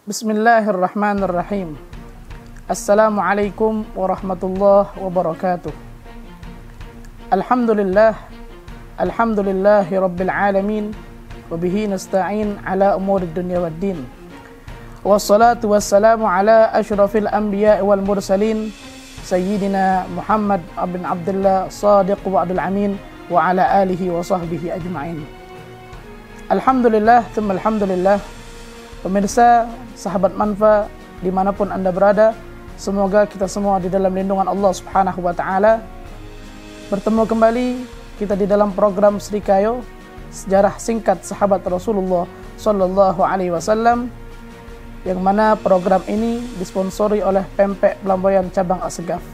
Bismillahirrahmanirrahim. Assalamualaikum warahmatullahi wabarakatuh. Alhamdulillahi rabbil alamin, wabihi nasta'in ala umuri dunya waddin. Wassalatu wassalamu ala ashrafil anbiya wal mursalin, Sayyidina Muhammad bin Abdullah Sadiq wa'adul amin, wa ala alihi wa sahbihi ajma'in. Alhamdulillah, thumma alhamdulillah. Pemirsa, sahabat Manfa, dimanapun Anda berada, semoga kita semua di dalam lindungan Allah Subhanahu wa Ta'ala. Bertemu kembali kita di dalam program Srikayo, sejarah singkat sahabat Rasulullah Sallallahu Alaihi Wasallam, yang mana program ini disponsori oleh Pempek Pelamboyan Cabang Assegaf.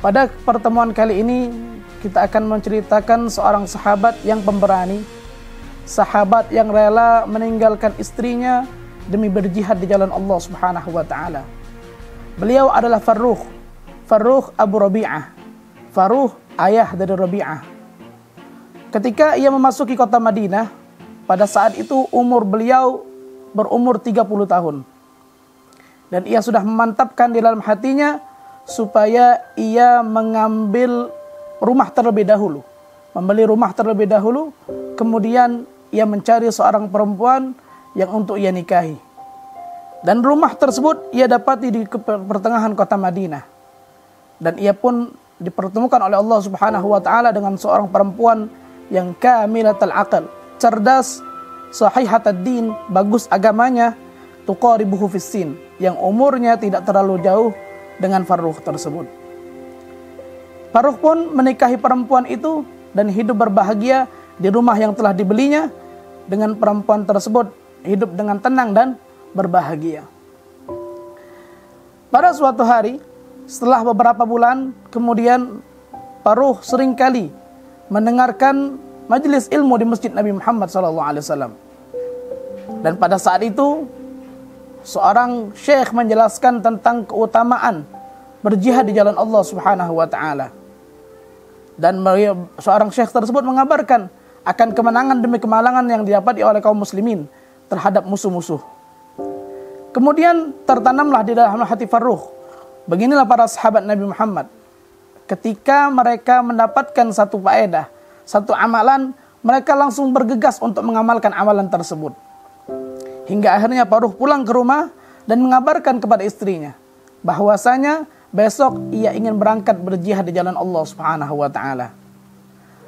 Pada pertemuan kali ini kita akan menceritakan seorang sahabat yang pemberani, sahabat yang rela meninggalkan istrinya demi berjihad di jalan Allah Subhanahu wa Ta'ala. Beliau adalah Farrukh Abu Rabi'ah. Farrukh, ayah dari Rabi'ah. Ketika ia memasuki kota Madinah, pada saat itu umur beliau berumur 30 tahun. Dan ia sudah memantapkan di dalam hatinya supaya ia mengambil rumah terlebih dahulu, membeli rumah terlebih dahulu, kemudian ia mencari seorang perempuan yang untuk ia nikahi. Dan rumah tersebut ia dapati di pertengahan kota Madinah. Dan ia pun dipertemukan oleh Allah Subhanahu wa Ta'ala dengan seorang perempuan yang kamilatul aql, cerdas, sahihatad din, bagus agamanya, tuqaribuhu fissin, yang umurnya tidak terlalu jauh dengan Farrukh tersebut. Farrukh pun menikahi perempuan itu dan hidup berbahagia di rumah yang telah dibelinya. Dengan perempuan tersebut hidup dengan tenang dan berbahagia. Pada suatu hari, setelah beberapa bulan kemudian, Farrukh seringkali mendengarkan majelis ilmu di masjid Nabi Muhammad SAW. Dan pada saat itu seorang syekh menjelaskan tentang keutamaan berjihad di jalan Allah Subhanahu wa Ta'ala. Dan seorang syekh tersebut mengabarkan akan kemenangan demi kemalangan yang didapati oleh kaum muslimin terhadap musuh-musuh. Kemudian tertanamlah di dalam hati Farrukh, beginilah para sahabat Nabi Muhammad, ketika mereka mendapatkan satu faedah, satu amalan, mereka langsung bergegas untuk mengamalkan amalan tersebut. Hingga akhirnya Farrukh pulang ke rumah dan mengabarkan kepada istrinya bahwasanya besok ia ingin berangkat berjihad di jalan Allah Subhanahu wa Ta'ala.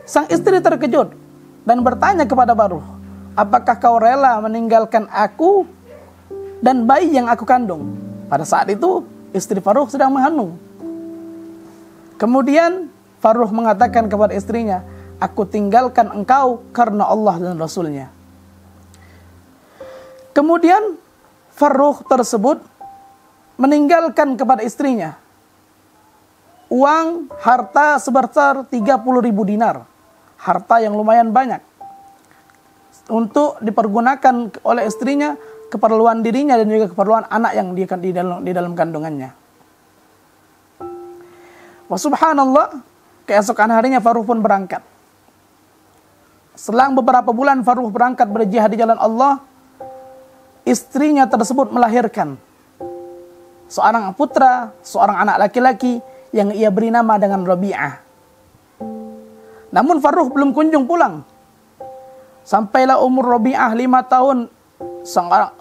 Sang istri terkejut dan bertanya kepada Farrukh, apakah kau rela meninggalkan aku dan bayi yang aku kandung? Pada saat itu istri Farrukh sedang mengandung. Kemudian Farrukh mengatakan kepada istrinya, aku tinggalkan engkau karena Allah dan Rasulnya. Kemudian Farrukh tersebut meninggalkan kepada istrinya uang harta sebesar 30.000 dinar, harta yang lumayan banyak, untuk dipergunakan oleh istrinya keperluan dirinya dan juga keperluan anak yang di dalam kandungannya. Wa subhanallah, keesokan harinya Farrukh pun berangkat. Selang beberapa bulan Farrukh berangkat berjihad di jalan Allah, istrinya tersebut melahirkan seorang putra, seorang anak laki-laki yang ia beri nama dengan Rabi'ah. Namun Farrukh belum kunjung pulang. Sampailah umur Rabi'ah 5 tahun,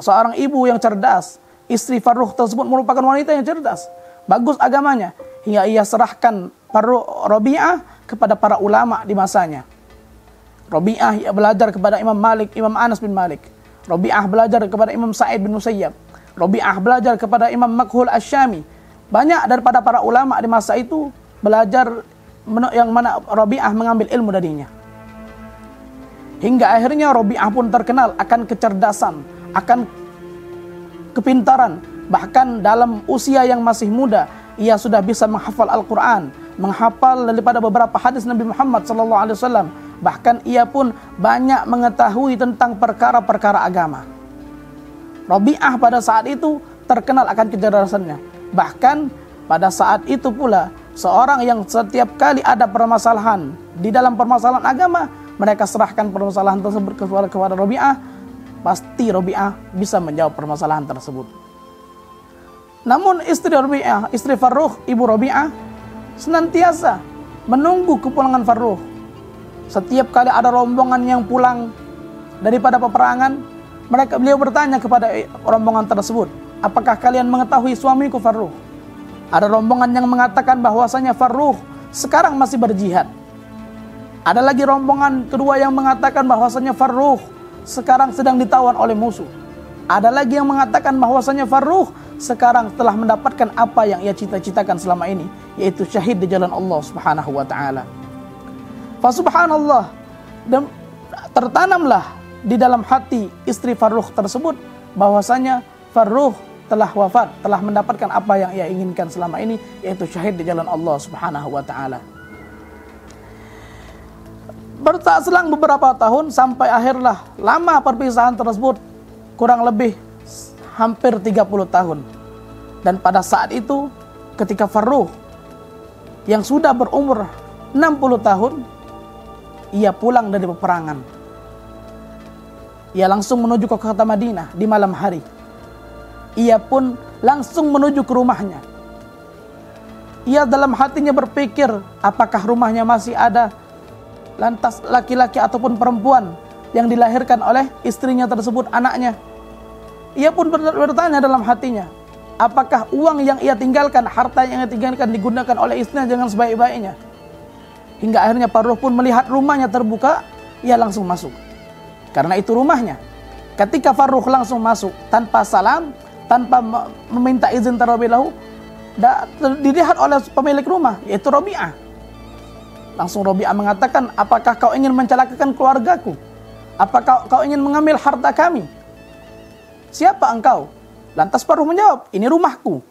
seorang ibu yang cerdas. Istri Farrukh tersebut merupakan wanita yang cerdas, bagus agamanya, hingga ia serahkan Rabi'ah kepada para ulama di masanya. Rabi'ah ia belajar kepada Imam Malik, Imam Anas bin Malik. Rabi'ah belajar kepada Imam Sa'id bin Musayyab. Rabi'ah belajar kepada Imam Makhul Asy-Syami. Banyak daripada para ulama di masa itu belajar, yang mana Rabi'ah mengambil ilmu darinya. Hingga akhirnya Rabi'ah pun terkenal akan kecerdasan, akan kepintaran. Bahkan dalam usia yang masih muda, ia sudah bisa menghafal Al-Quran, menghafal daripada beberapa hadis Nabi Muhammad SAW. Bahkan ia pun banyak mengetahui tentang perkara-perkara agama. Rabi'ah pada saat itu terkenal akan kecerdasannya. Bahkan pada saat itu pula, seorang yang setiap kali ada permasalahan di dalam permasalahan agama, mereka serahkan permasalahan tersebut kepada Rabi'ah pasti Rabi'ah bisa menjawab permasalahan tersebut. Namun istri Rabi'ah, istri Farruh, ibu Rabi'ah, senantiasa menunggu kepulangan Farruh. Setiap kali ada rombongan yang pulang daripada peperangan, beliau bertanya kepada rombongan tersebut, apakah kalian mengetahui suamiku Farruh? Ada rombongan yang mengatakan bahwasanya Farruh sekarang masih berjihad. Ada lagi rombongan kedua yang mengatakan bahwasanya Farruh sekarang sedang ditawan oleh musuh. Ada lagi yang mengatakan bahwasanya Farruh sekarang telah mendapatkan apa yang ia cita-citakan selama ini, yaitu syahid di jalan Allah Subhanahu wa taala. Fa subhanallah, dan tertanamlah di dalam hati istri Farruh tersebut bahwasanya Farruh telah wafat, telah mendapatkan apa yang ia inginkan selama ini, yaitu syahid di jalan Allah Subhanahu wa taala. Berselang beberapa tahun sampai akhirlah lama perpisahan tersebut, kurang lebih hampir 30 tahun. Dan pada saat itu ketika Farruh yang sudah berumur 60 tahun, ia pulang dari peperangan. Ia langsung menuju ke kota Madinah di malam hari. Ia pun langsung menuju ke rumahnya. Ia dalam hatinya berpikir, apakah rumahnya masih ada lantas laki-laki ataupun perempuan yang dilahirkan oleh istrinya tersebut, anaknya. Ia pun bertanya dalam hatinya, apakah uang yang ia tinggalkan, harta yang ia tinggalkan digunakan oleh istrinya dengan sebaik-baiknya. Hingga akhirnya Farruh pun melihat rumahnya terbuka, ia langsung masuk. Karena itu rumahnya. Ketika Farruh langsung masuk tanpa salam, tanpa meminta izin terlebih dahulu, dilihat oleh pemilik rumah, yaitu Rabi'ah. Langsung Rabi'ah mengatakan, apakah kau ingin mencelakakan keluargaku? Apakah kau ingin mengambil harta kami? Siapa engkau? Lantas Farruh menjawab, ini rumahku.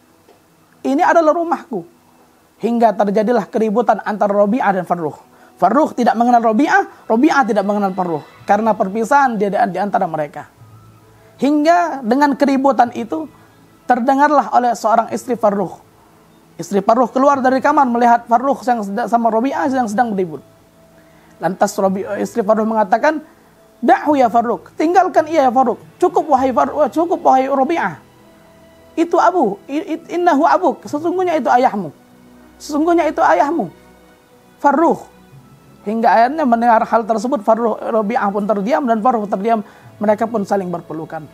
Ini adalah rumahku. Hingga terjadilah keributan antara Rabi'ah dan Farruh. Farruh tidak mengenal Rabi'ah, Rabi'ah tidak mengenal Farruh. Karena perpisahan di antara mereka. Hingga dengan keributan itu, terdengarlah oleh seorang istri Farruh. Istri Farruh keluar dari kamar melihat Farruh sama Rabi'ah yang sedang beribut. Lantas istri Farruh mengatakan, "Da'hu ya Farruh, tinggalkan ia ya Farruh. Cukup wahai Rabi'ah. Itu abu, innahu abuk, sesungguhnya itu ayahmu. Sesungguhnya itu ayahmu, Farruh." Hingga akhirnya mendengar hal tersebut, Rabi'ah pun terdiam dan Farruh terdiam. Mereka pun saling berpelukan.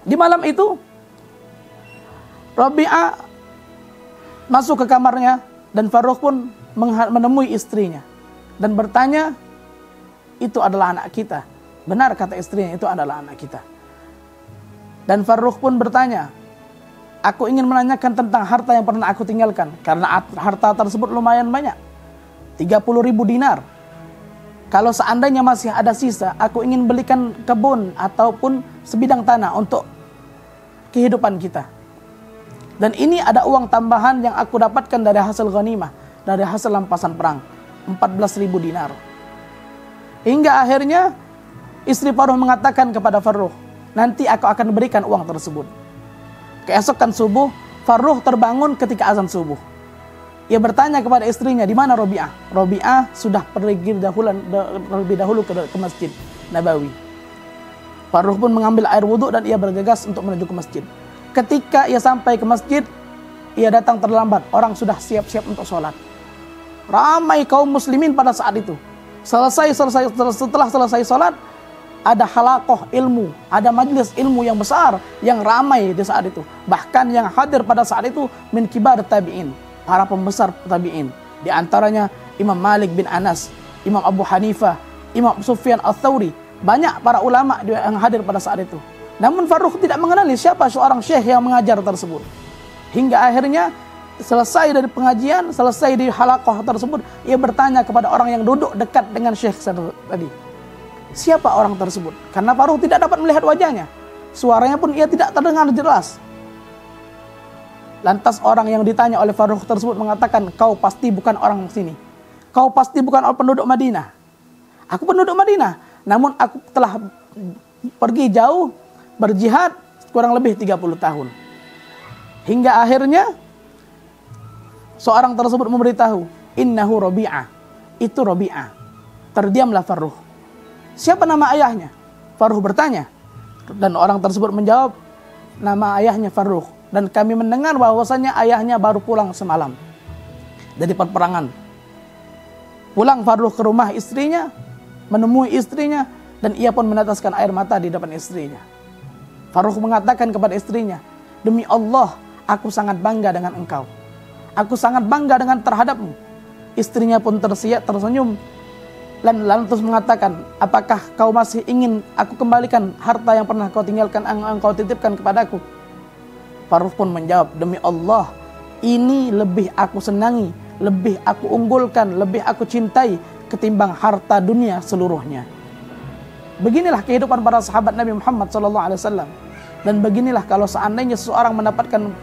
Di malam itu, Rabi'ah masuk ke kamarnya dan Farruh pun menemui istrinya dan bertanya, itu adalah anak kita. Benar kata istrinya, itu adalah anak kita. Dan Farruh pun bertanya, aku ingin menanyakan tentang harta yang pernah aku tinggalkan, karena harta tersebut lumayan banyak, 30.000 dinar. Kalau seandainya masih ada sisa, aku ingin belikan kebun ataupun sebidang tanah untuk kehidupan kita. Dan ini ada uang tambahan yang aku dapatkan dari hasil ghanimah, dari hasil rampasan perang, 14.000 dinar. Hingga akhirnya istri Farruh mengatakan kepada Farruh, nanti aku akan berikan uang tersebut. Keesokan subuh, Farruh terbangun ketika azan subuh. Ia bertanya kepada istrinya, di mana Rabi'ah? Rabi'ah sudah pergi terlebih dahulu ke Masjid Nabawi. Farruh pun mengambil air wudhu dan ia bergegas untuk menuju ke masjid. Ketika ia sampai ke masjid, ia datang terlambat. Orang sudah siap-siap untuk sholat. Ramai kaum muslimin pada saat itu. Setelah selesai sholat, ada halaqah ilmu, ada majelis ilmu yang besar, yang ramai di saat itu. Bahkan yang hadir pada saat itu min kibar tabi'in, para pembesar tabi'in. Di antaranya Imam Malik bin Anas, Imam Abu Hanifah, Imam Sufyan al-Thawri. Banyak para ulama yang hadir pada saat itu. Namun Farruh tidak mengenali siapa seorang syekh yang mengajar tersebut. Hingga akhirnya selesai dari pengajian, selesai di halaqah tersebut, ia bertanya kepada orang yang duduk dekat dengan syekh tadi, siapa orang tersebut? Karena Farruh tidak dapat melihat wajahnya. Suaranya pun ia tidak terdengar jelas. Lantas orang yang ditanya oleh Farruh tersebut mengatakan, kau pasti bukan orang sini. Kau pasti bukan orang penduduk Madinah. Aku penduduk Madinah, namun aku telah pergi jauh, berjihad kurang lebih 30 tahun. Hingga akhirnya seorang tersebut memberitahu, innahu Rabi'ah, itu Rabi'ah. Terdiamlah Farruh. Siapa nama ayahnya? Farruh bertanya. Dan orang tersebut menjawab, nama ayahnya Farrukh. Dan kami mendengar bahwasanya ayahnya baru pulang semalam dari peperangan. Pulang Farrukh ke rumah istrinya, menemui istrinya, dan ia pun meneteskan air mata di depan istrinya. Farrukh mengatakan kepada istrinya, demi Allah, aku sangat bangga dengan engkau. Aku sangat bangga dengan terhadapmu. Istrinya pun tersenyum dan lantas mengatakan, apakah kau masih ingin aku kembalikan harta yang pernah kau tinggalkan, engkau titipkan kepadaku? Farrukh pun menjawab, demi Allah, ini lebih aku senangi, lebih aku unggulkan, lebih aku cintai ketimbang harta dunia seluruhnya. Beginilah kehidupan para sahabat Nabi Muhammad SAW. Dan beginilah kalau seandainya seseorang mendapatkan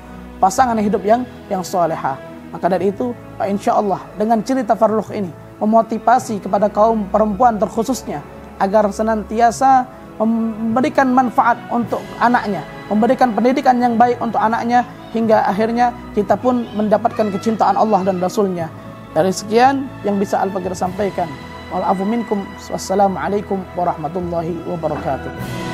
pasangan hidup yang solehah. Maka dari itu, insya Allah dengan cerita Farrukh ini memotivasi kepada kaum perempuan terkhususnya agar senantiasa memberikan manfaat untuk anaknya, memberikan pendidikan yang baik untuk anaknya, hingga akhirnya kita pun mendapatkan kecintaan Allah dan Rasulnya. Dari sekian yang bisa Al-Fakir sampaikan. Wal afu minkum. Wassalamualaikum warahmatullahi wabarakatuh.